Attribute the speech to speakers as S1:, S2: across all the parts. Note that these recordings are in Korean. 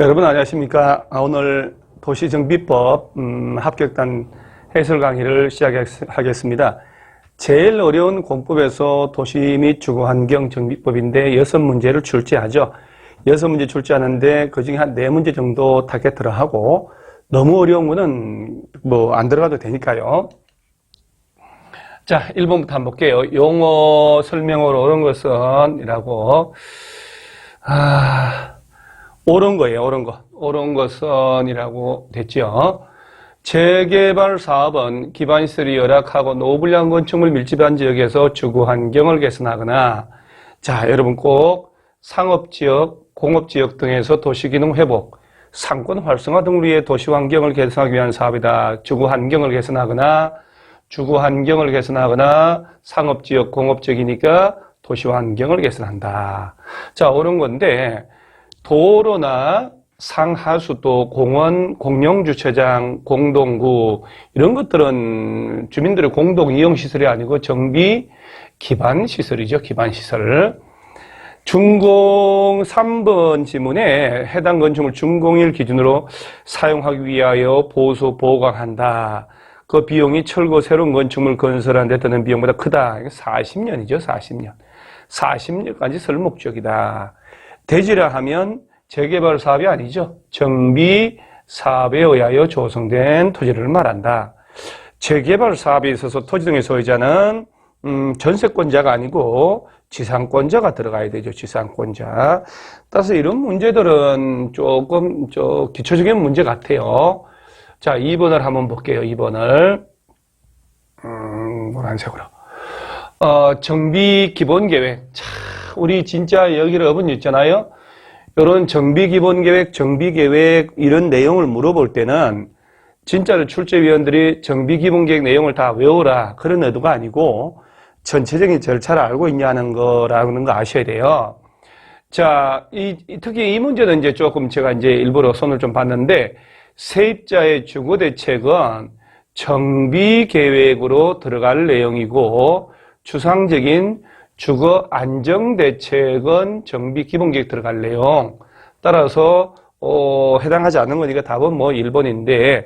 S1: 여러분 안녕하십니까. 오늘 도시정비법 합격단 해설 강의를 시작하겠습니다. 제일 어려운 공법에서 도시 및 주거환경정비법인데 6문제를 출제하죠. 6문제 출제하는데 그중에 한 4문제 정도 타겟으로 하고 너무 어려운 거는 뭐 안 들어가도 되니까요. 자, 1번부터 한번 볼게요. 용어 설명으로 옳은 것은 이라고 옳은 거예요. 옳은 것. 옳은 것은 이라고 됐죠. 재개발 사업은 기반시설이 열악하고 노불량 건축물 밀집한 지역에서 주거환경을 개선하거나, 자, 여러분 꼭 상업지역, 공업지역 등에서 도시기능 회복, 상권 활성화 등을 위해 도시환경을 개선하기 위한 사업이다. 주거환경을 개선하거나, 주거환경을 개선하거나, 상업지역, 공업지역이니까 도시환경을 개선한다. 자, 옳은 건데, 도로나 상하수도, 공원, 공영주차장, 공동구 이런 것들은 주민들의 공동이용시설이 아니고 정비 기반시설이죠. 기반시설. 준공 3번 지문에 해당 건축물 준공일 기준으로 사용하기 위하여 보수 보강한다. 그 비용이 철거 새로운 건축물 건설하는 데 드는 비용보다 크다. 40년이죠. 40년. 40년까지 설 목적이다. 대지라 하면 재개발 사업이 아니죠. 정비 사업에 의하여 조성된 토지를 말한다. 재개발 사업에 있어서 토지 등의 소유자는 전세권자가 아니고 지상권자가 들어가야 되죠. 지상권자. 따라서 이런 문제들은 조금 기초적인 문제 같아요. 자, 2번을 한번 볼게요. 2번을 노란색으로. 정비 기본 계획. 자, 우리 진짜 여기를 어분 있잖아요. 이런 정비 기본 계획, 정비 계획 이런 내용을 물어볼 때는 진짜로 출제위원들이 정비 기본 계획 내용을 다 외워라 그런 의도가 아니고 전체적인 절차를 알고 있냐는 거라는 거 아셔야 돼요. 자, 특히 이 문제는 이제 조금 제가 이제 일부러 손을 좀 봤는데 세입자의 주거 대책은 정비 계획으로 들어갈 내용이고 추상적인 주거 안정대책은 정비 기본계획 들어갈 내용. 따라서, 해당하지 않는 거니까 답은 뭐 1번인데,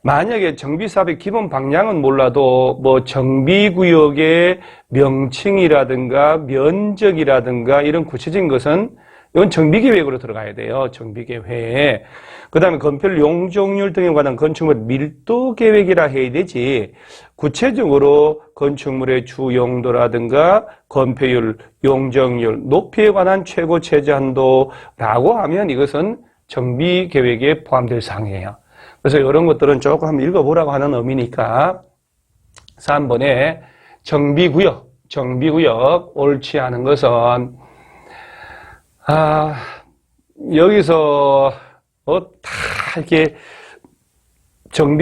S1: 만약에 정비사업의 기본 방향은 몰라도, 뭐 정비구역의 명칭이라든가 면적이라든가 이런 구체적인 것은 이건 정비계획으로 들어가야 돼요. 정비계획. 그 다음에 건폐율, 용적률 등에 관한 건축물 밀도계획이라 해야 되지. 구체적으로 건축물의 주용도라든가 건폐율, 용적률, 높이에 관한 최고 최저한도라고 하면 이것은 정비계획에 포함될 사항이에요. 그래서 이런 것들은 조금 한번 읽어보라고 하는 의미니까 3번에 정비구역 옳지 않은 것은 여기서 다 이렇게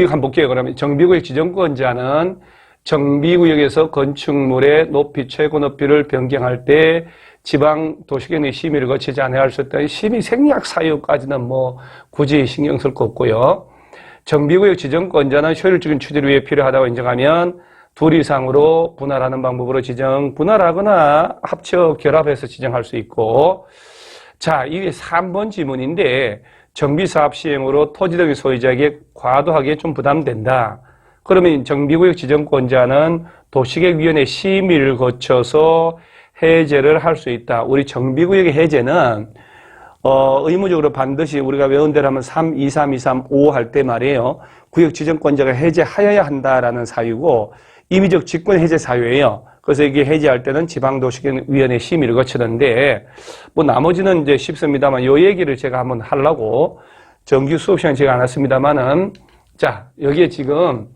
S1: 한번 볼게요. 그러면 정비구역 지정권자는 정비구역에서 건축물의 높이, 최고 높이를 변경할 때 지방 도시계획의 심의를 거치지 않아야 할 수 있다. 심의 생략 사유까지는 뭐 굳이 신경 쓸 거 없고요. 정비구역 지정권자는 효율적인 추진을 위해 필요하다고 인정하면 둘 이상으로 분할하는 방법으로 분할하거나 합쳐 결합해서 지정할 수 있고, 자, 이게 3번 지문인데 정비사업 시행으로 토지 등의 소유자에게 과도하게 좀 부담된다. 그러면 정비구역 지정권자는 도시계획위원회 심의를 거쳐서 해제를 할 수 있다. 우리 정비구역의 해제는 의무적으로 반드시 우리가 외운 대로 하면 3, 2, 3, 2, 3, 5 할 때 말이에요. 구역 지정권자가 해제하여야 한다라는 사유고 임의적 직권 해제 사유예요. 그래서 이게 해제할 때는 지방도시계획위원회 심의를 거치는데, 뭐 나머지는 이제 쉽습니다만, 요 얘기를 제가 한번 하려고, 정규 수업 시간 제가 안 왔습니다만은, 자, 여기에 지금,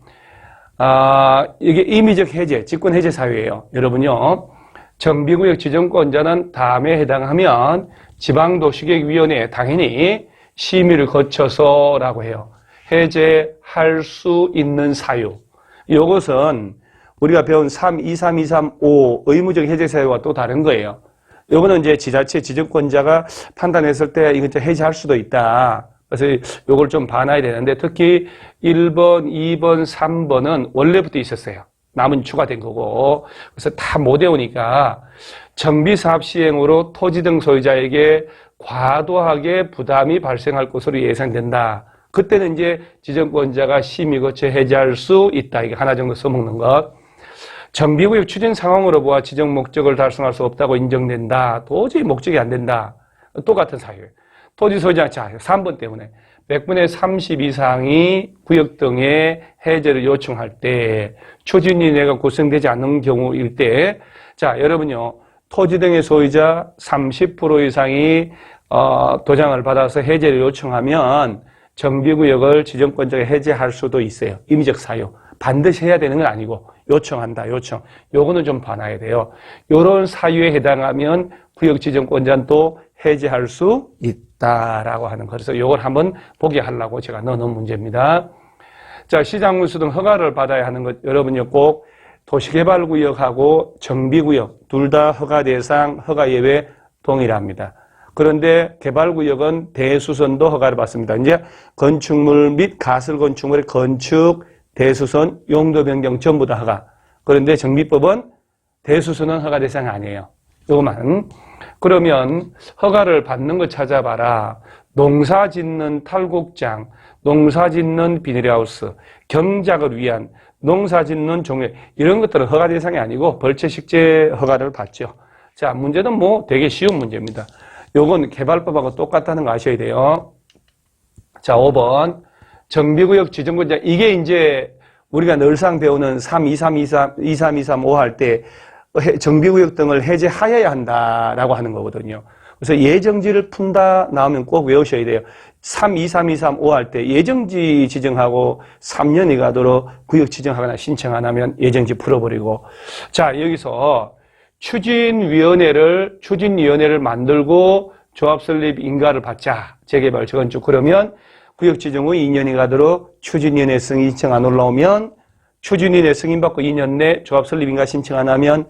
S1: 이게 임의적 해제, 직권 해제 사유예요. 여러분요, 정비구역 지정권자는 다음에 해당하면 지방도시계획위원회에 당연히 심의를 거쳐서라고 해요. 해제할 수 있는 사유. 이것은 우리가 배운 3, 2, 3, 2, 3, 5 의무적 해제 사유와 또 다른 거예요. 요거는 이제 지자체 지정권자가 판단했을 때 이건 좀 해제할 수도 있다. 그래서 요걸 좀 봐놔야 되는데 특히 1번, 2번, 3번은 원래부터 있었어요. 남은 추가된 거고. 그래서 다 못 외우니까 정비사업 시행으로 토지 등 소유자에게 과도하게 부담이 발생할 것으로 예상된다. 그때는 이제 지정권자가 심의 거쳐 해제할 수 있다. 이게 하나 정도 써먹는 것. 정비구역 추진 상황으로 보아 지정 목적을 달성할 수 없다고 인정된다. 도저히 목적이 안 된다. 똑같은 사유예요. 토지 소유자, 자, 3번 때문에 100분의 30 이상이 구역 등의 해제를 요청할 때 추진위원회가 구성되지 않는 경우일 때, 자, 여러분요, 토지 등의 소유자 30% 이상이 도장을 받아서 해제를 요청하면 정비구역을 지정권자가 해제할 수도 있어요. 임의적 사유. 반드시 해야 되는 건 아니고 요청한다. 요청. 요거는 좀 봐놔야 돼요. 요런 사유에 해당하면 구역 지정권자는 또 해제할 수 있다라고 하는 거. 그래서 요걸 한번 보게 하려고 제가 넣어놓은 문제입니다. 자, 시장문수 등 허가를 받아야 하는 것 여러분요 꼭 도시개발구역하고 정비구역 둘 다 허가 대상, 허가 예외 동일합니다. 그런데 개발구역은 대수선도 허가를 받습니다. 이제 건축물 및 가설건축물의 건축, 대수선, 용도 변경 전부 다 허가. 그런데 정비법은 대수선은 허가 대상이 아니에요. 요거만. 그러면 허가를 받는 거 찾아봐라. 농사 짓는 탈곡장, 농사 짓는 비닐하우스, 경작을 위한 농사 짓는 종류, 이런 것들은 허가 대상이 아니고 벌채식재 허가를 받죠. 자, 문제는 뭐 되게 쉬운 문제입니다. 요건 개발법하고 똑같다는 거 아셔야 돼요. 자, 5번. 정비구역 지정권자, 이게 이제 우리가 늘상 배우는 3.2323 할 때 정비구역 등을 해제하여야 한다라고 하는 거거든요. 그래서 예정지를 푼다 나오면 꼭 외우셔야 돼요. 3.2323 할 때 예정지 지정하고 3년이 가도록 구역 지정하거나 신청 안 하면 예정지 풀어버리고. 자, 여기서 추진위원회를 만들고 조합 설립 인가를 받자. 재개발, 재건축. 그러면 구역 지정 후 2년이 가도록 추진위원회 승인 신청 안 올라오면 추진위원회 승인받고 2년 내 조합 설립 인가 신청 안 하면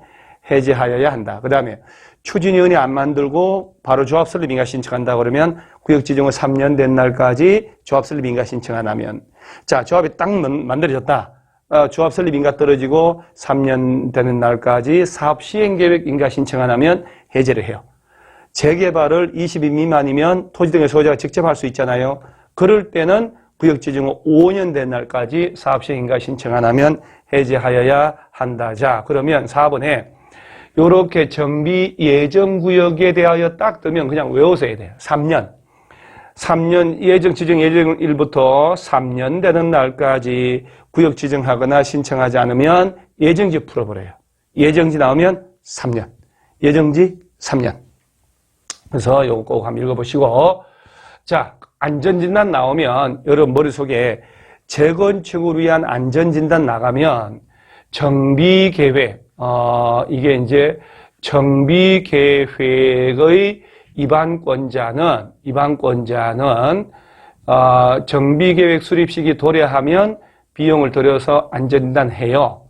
S1: 해제하여야 한다. 그 다음에 추진위원회 안 만들고 바로 조합 설립 인가 신청한다 그러면 구역 지정 후 3년 된 날까지 조합 설립 인가 신청 안 하면, 자, 조합이 딱 만들어졌다. 조합 설립 인가 떨어지고 3년 되는 날까지 사업 시행 계획 인가 신청 안 하면 해제를 해요. 재개발을 20인 미만이면 토지 등의 소유자가 직접 할 수 있잖아요. 그럴 때는 구역 지정 후 5년 된 날까지 사업 시행 인가 신청 안 하면 해제하여야 한다. 자, 그러면 4번에 요렇게 정비 예정구역에 대하여 딱 뜨면 그냥 외우셔야 돼요. 3년 예정 지정 예정일부터 3년 되는 날까지 구역 지정하거나 신청하지 않으면 예정지 풀어버려요. 예정지 나오면 3년. 예정지 3년. 그래서 요거 꼭 한번 읽어보시고. 자, 안전진단 나오면 여러분 머릿속에 재건축을 위한 안전진단 나가면 정비계획, 이게 이제 정비계획의 입안권자는 정비계획 수립 시기 도래하면 비용을 들여서 안전진단 해요.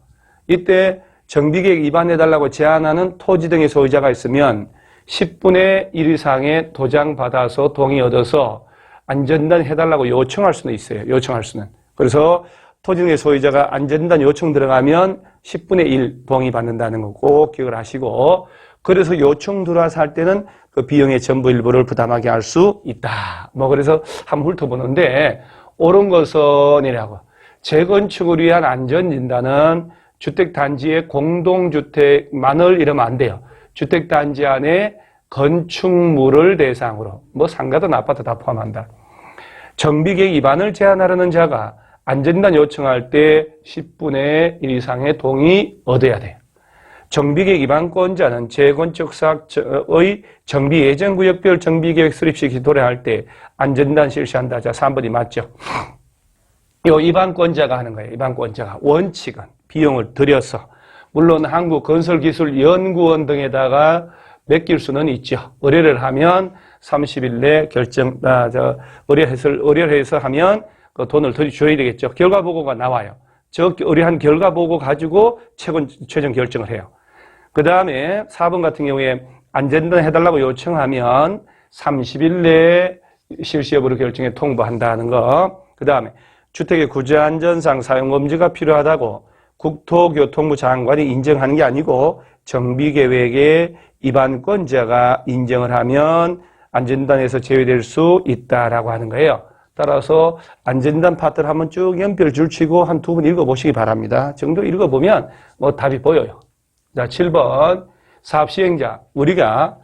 S1: 이때 정비계획 입안해달라고 제안하는 토지 등의 소유자가 있으면 10분의 1 이상의 도장 받아서 동의 얻어서 안전진단 해달라고 요청할 수는 있어요. 요청할 수는. 그래서 토지 등의 소유자가 안전진단 요청 들어가면 10분의 1 동의 받는다는 거 꼭 기억을 하시고, 그래서 요청 들어와서 할 때는 그 비용의 전부 일부를 부담하게 할 수 있다. 뭐 그래서 한번 훑어보는데, 옳은 것은이라고. 재건축을 위한 안전진단은 주택단지의 공동주택만을 이러면 안 돼요. 주택단지 안에 건축물을 대상으로, 뭐 상가든 아파트 다 포함한다. 정비계획 위반을 제한하려는 자가 안전진단 요청할 때 10분의 1 이상의 동의 얻어야 돼요. 정비계획 위반권자는 재건축 사업의 정비 예정구역별 정비계획 수립 시기 도래할 때 안전진단 실시한다. 자, 3번이 맞죠? 이 위반권자가 하는 거예요. 위반권자가. 원칙은 비용을 들여서, 물론 한국건설기술연구원 등에다가 맡길 수는 있죠. 의뢰를 하면 30일 내 의뢰를 해서 하면 그 돈을 더 줘야 되겠죠. 결과 보고가 나와요. 저 의뢰한 결과 보고 가지고 최종 결정을 해요. 그 다음에 4번 같은 경우에 안전진단 해달라고 요청하면 30일 내에 실시 여부를 결정해 통보한다는 거. 그 다음에 주택의 구조안전상 사용검증가 필요하다고 국토교통부 장관이 인정하는 게 아니고 정비계획에 입안권자가 인정을 하면 안전단에서 제외될 수 있다라고 하는 거예요. 따라서 안전단 파트를 한번 쭉 연필 줄치고 한 두 번 읽어보시기 바랍니다. 정도 읽어보면 뭐 답이 보여요. 자, 7번 사업 시행자. 우리가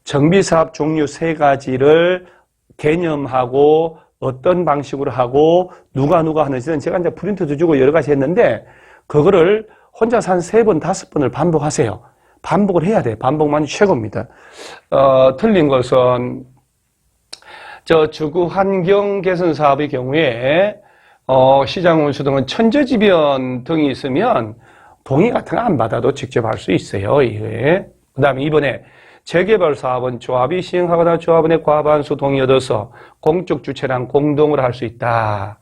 S1: 정비사업 종류 세 가지를 개념하고 어떤 방식으로 하고 누가 하는지는 제가 이제 프린트도 주고 여러 가지 했는데 그거를 혼자서 한 3번, 5번을 반복하세요. 반복을 해야 돼요. 반복만이 최고입니다. 틀린 것은 주거 환경 개선 사업의 경우에 시장 운수 등은 천재지변 등이 있으면 동의 같은 거 안 받아도 직접 할 수 있어요. 이후에. 그 다음에 이번에 재개발 사업은 조합이 시행하거나 조합원의 과반수 동의 얻어서 공적 주체랑 공동으로 할 수 있다.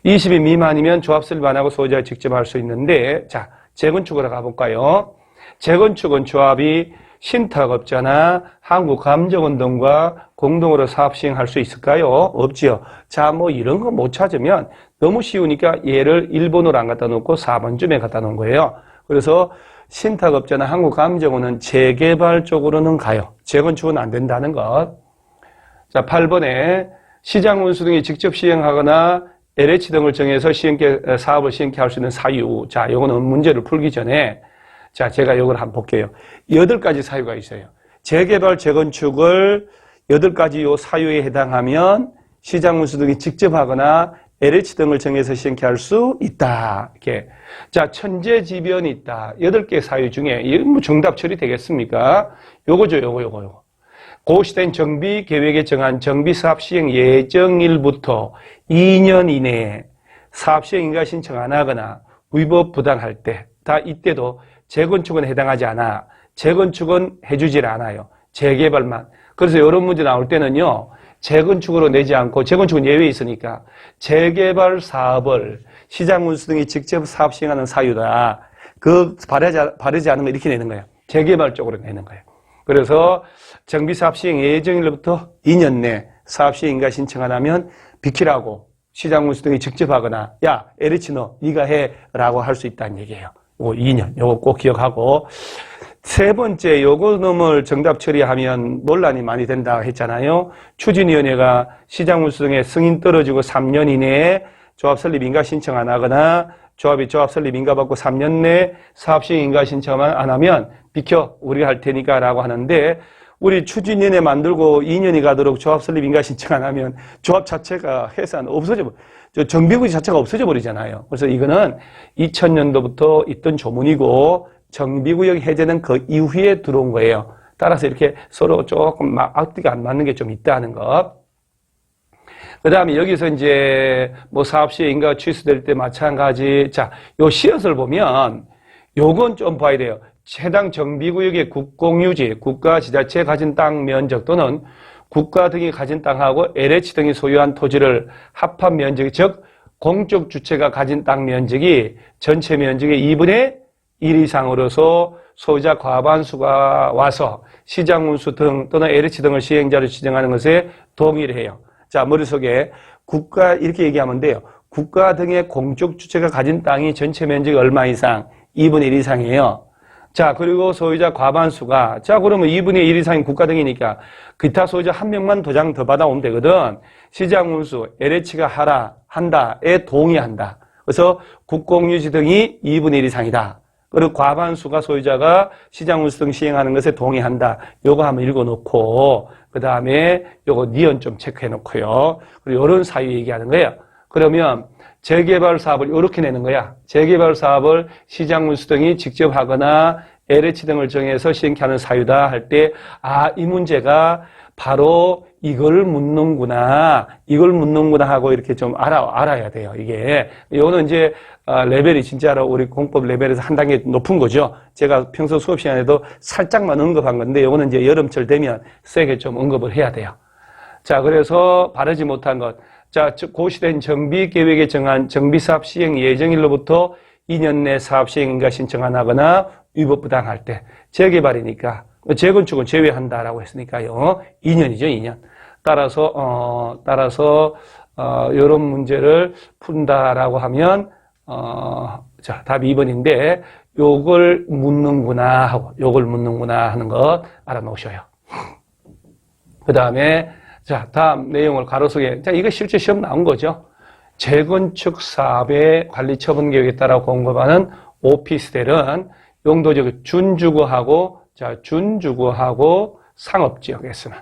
S1: 20인 미만이면 조합 설립 안 하고 소유자가 직접 할 수 있는데, 자, 재건축으로 가볼까요? 재건축은 조합이 신탁업자나 한국감정원 등과 공동으로 사업 시행할 수 있을까요? 없지요. 자, 뭐 이런 거 못 찾으면 너무 쉬우니까 얘를 1번으로 안 갖다 놓고 4번쯤에 갖다 놓은 거예요. 그래서 신탁업자나 한국감정원은 재개발 쪽으로는 가요. 재건축은 안 된다는 것. 자, 8번에 시장운수 등이 직접 시행하거나 LH 등을 정해서 사업을 시행케 할 수 있는 사유. 자, 요거는 문제를 풀기 전에 자, 제가 이걸 한번 볼게요. 8가지 사유가 있어요. 재개발, 재건축을 8가지 요 사유에 해당하면 시장운수 등이 직접 하거나 LH 등을 정해서 시행케 할 수 있다. 이렇게. 자, 천재지변이 있다. 8개 사유 중에, 이거 뭐 정답 처리 되겠습니까? 요거죠, 요거. 고시된 정비 계획에 정한 정비사업 시행 예정일부터 2년 이내에 사업 시행 인가 신청 안 하거나 위법 부당할 때, 다 이때도 재건축은 해당하지 않아. 재건축은 해주질 않아요. 재개발만. 그래서 이런 문제 나올 때는요, 재건축으로 내지 않고, 재건축은 예외 있으니까, 재개발 사업을 시장운수 등이 직접 사업 시행하는 사유다. 바르지 않은 거 이렇게 내는 거예요. 재개발 쪽으로 내는 거예요. 그래서 정비사업 시행 예정일로부터 2년 내 사업 시행 인가 신청 안 하면 비키라고 시장운수 등이 직접 하거나, 야, LH 너, 네가 해. 라고 할 수 있다는 얘기예요. 요거 2년. 요거 꼭 기억하고. 세 번째, 요거 놈을 정답 처리하면 논란이 많이 된다 했잖아요. 추진위원회가 시장운수 등의 승인 떨어지고 3년 이내에 조합 설립 인가 신청 안 하거나 조합이 조합 설립 인가 받고 3년 내에 사업 시행 인가 신청만 안 하면 비켜, 우리가 할 테니까 라고 하는데, 우리 추진위원회 만들고 2년이 가도록 조합 설립 인가 신청 안 하면 조합 자체가 해산 정비구역 자체가 없어져 버리잖아요. 그래서 이거는 2000년도부터 있던 조문이고 정비구역 해제는 그 이후에 들어온 거예요. 따라서 이렇게 서로 조금 앞뒤가 안 맞는 게 좀 있다는 것. 그 다음에 여기서 이제 뭐 사업 시행 인가가 취소될 때 마찬가지. 자, 요 시옷을 보면 요건 좀 봐야 돼요. 해당 정비구역의 국공유지, 국가 지자체에 가진 땅 면적 또는 국가 등이 가진 땅하고 LH 등이 소유한 토지를 합한 면적이, 즉 공적 주체가 가진 땅 면적이 전체 면적의 2분의 1 이상으로서 소유자 과반수가 와서 시장운수 등 또는 LH 등을 시행자로 지정하는 것에 동의를 해요. 자, 머릿속에 국가 이렇게 얘기하면 돼요. 국가 등의 공적 주체가 가진 땅이 전체 면적이 얼마 이상? 2분의 1 이상이에요. 자, 그리고 소유자 과반수가, 자, 그러면 2분의 1 이상인 국가 등이니까 기타 소유자 한 명만 도장 더 받아오면 되거든. 시장운수, LH가 한다에 동의한다. 그래서 국공유지 등이 2분의 1 이상이다. 그리고 과반수가 소유자가 시장운수 등 시행하는 것에 동의한다. 요거 한번 읽어놓고, 그 다음에 요거 니은 좀 체크해놓고요. 그리고 요런 사유 얘기하는 거예요. 그러면 재개발 사업을 이렇게 내는 거야. 재개발 사업을 시장운수 등이 직접 하거나 LH 등을 정해서 시행케 하는 사유다 할 때, 아, 이 문제가 바로 이걸 묻는구나 하고 이렇게 좀 알아야 돼요. 이게. 요거는 이제, 레벨이 진짜로 우리 공법 레벨에서 한 단계 높은 거죠. 제가 평소 수업 시간에도 살짝만 언급한 건데, 요거는 이제 여름철 되면 세게 좀 언급을 해야 돼요. 자, 그래서 바르지 못한 것. 자, 고시된 정비 계획에 정한 정비사업 시행 예정일로부터 2년 내 사업 시행인가 신청 안 하거나 위법 부당할 때, 재개발이니까 재건축은 제외한다라고 했으니까요. 2년이죠, 2년. 따라서 이런 문제를 푼다라고 하면 자, 답이 2번인데 요걸 묻는구나 하고 요걸 묻는구나 하는 것 알아놓으셔요. 그 다음에 자 다음 내용을 가로 속에 자 이거 실제 시험 나온 거죠. 재건축 사업의 관리 처분 계획에 따라 공급하는 오피스텔은 용도지역 준주거하고 자 준주거하고 상업지역에서는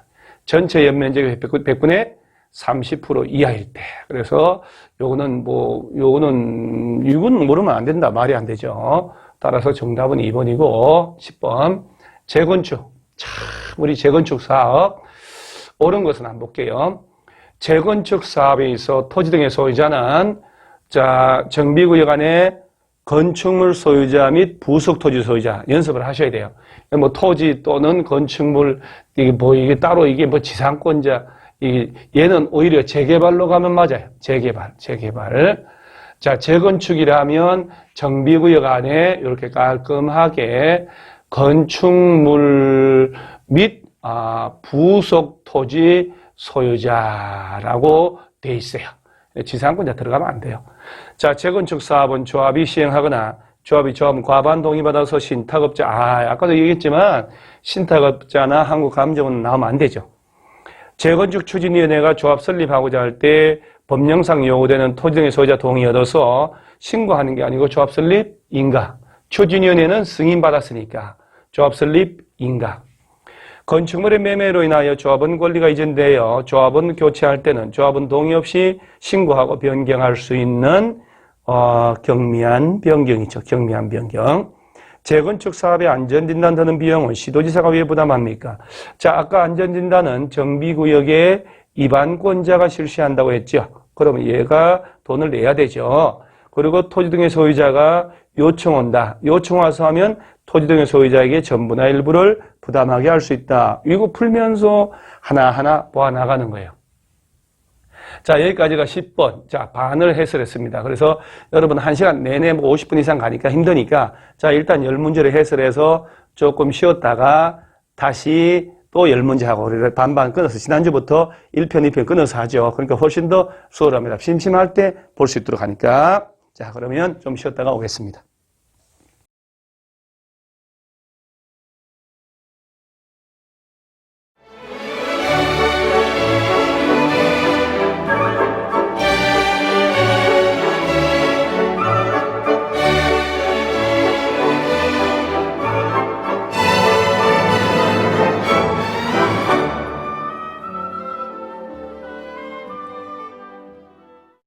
S1: 전체 연면적의 100분의 30% 이하일 때. 그래서 요거는 이건 모르면 안 된다. 말이 안 되죠. 따라서 정답은 2번이고 10번 재건축. 참 우리 재건축 사업 옳은 것은 안 볼게요. 재건축 사업에 있어 토지 등의 소유자는 자 정비구역 안에 건축물 소유자 및 부속 토지 소유자 연습을 하셔야 돼요. 뭐 토지 또는 건축물 이게 따로 이게 뭐 지상권자 얘는 오히려 재개발로 가면 맞아요. 재개발. 자 재건축이라면 정비구역 안에 이렇게 깔끔하게 건축물 및 부속 토지 소유자라고 돼 있어요. 지상권자 들어가면 안 돼요. 자, 재건축 사업은 조합이 시행하거나 조합은 과반 동의받아서 신탁업자, 아까도 얘기했지만 신탁업자나 한국감정은 나오면 안 되죠. 재건축 추진위원회가 조합 설립하고자 할 때 법령상 요구되는 토지 등의 소유자 동의 얻어서 신고하는 게 아니고 조합 설립 인가. 추진위원회는 승인받았으니까 조합 설립 인가. 건축물의 매매로 인하여 조합원 권리가 이전되어 조합원 교체할 때는 조합원 동의 없이 신고하고 변경할 수 있는 경미한 변경이죠. 경미한 변경. 재건축 사업의 안전진단 드는 비용은 시도지사가 왜 부담합니까? 자, 아까 안전진단은 정비구역의 입안권자가 실시한다고 했죠. 그러면 얘가 돈을 내야 되죠. 그리고 토지 등의 소유자가 요청 온다. 요청 와서 하면 토지 등의 소유자에게 전부나 일부를 부담하게 할 수 있다. 이거 풀면서 하나하나 보아나가는 거예요. 자, 여기까지가 10번. 자, 반을 해설했습니다. 그래서 여러분 1시간 내내 50분 이상 가니까 힘드니까 자, 일단 10문제를 해설해서 조금 쉬었다가 다시 또 10문제 하고 우리를 반반 끊어서 지난주부터 1편, 2편 끊어서 하죠. 그러니까 훨씬 더 수월합니다. 심심할 때 볼 수 있도록 하니까. 자, 그러면 좀 쉬었다가 오겠습니다.